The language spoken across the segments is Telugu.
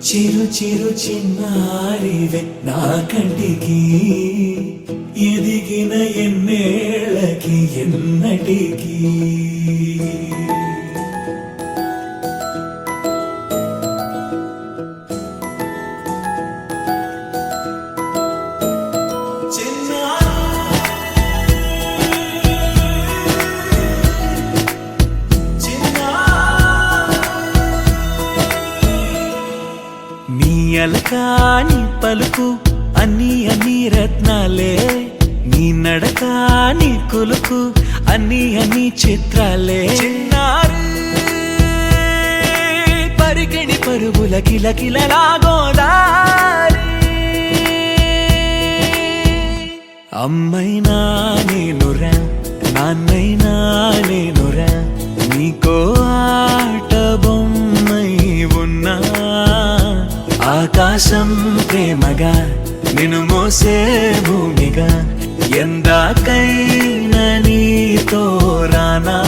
చిరు చిరు చిన్నారివే నా కంటికి ఎదిగిన ఎన్నేళ్ళకి ఎన్నటికి అలకాని పలుకు అన్ని అన్ని రత్నాలే నీ నడకాని కొలుకు అన్ని అన్ని చిత్రాలే పరికిణి పరుగుల కిలకిలలాగోదారి అమ్మైనా నేనురా నాన్నైనా నేనురా నీకో ఆట బొమ్మై ఉన్నా ఆకాశం ప్రేమగా నిన్ను మోసే భూమిగా ఎందాకైనా నీతో రానా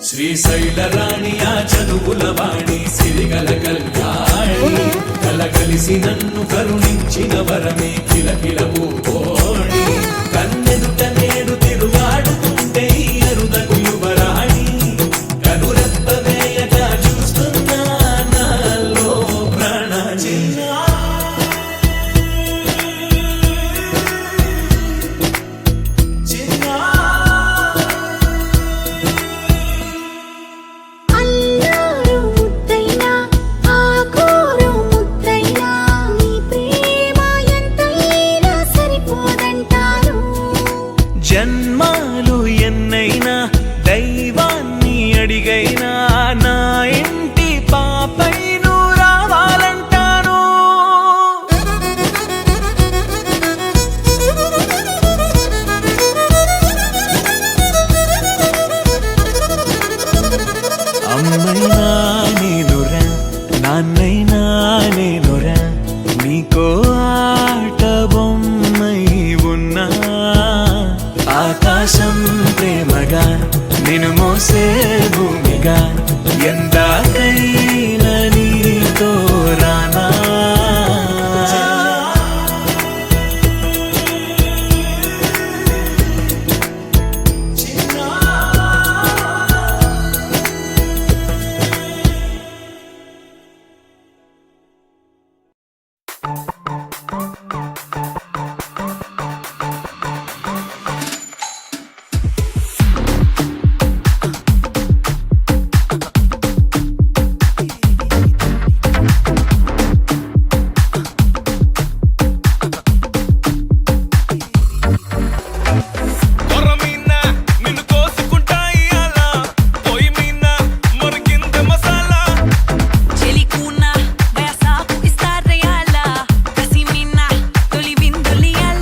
శ్రీశైల రాణి ఆ చదువుల వాణి సిరిగల కళ్యాణి కలగలిసి నన్ను కరుణించిన వరమే కిలకిల పూకోణి కన్నెదుట నేడు తిరుగాడుతుంటే అరుదకు యువరాణి కనురెప్ప వేయగా చూస్తున్నా నాలో ప్రాణ జన్మాలు ఎన్నైనా దైవాన్ని అడిగైనా నా ఇంటి పాపై నువ్వు రావాలంటాను అమ్మైనా నేనురా నాన్నైనా నేనురా నీకో ఆట బొమ్మై ఉన్నా ఆకాశం ప్రేమగా నిన్ను మోసే భూమిగా ఎందాకైనా నీతో రానా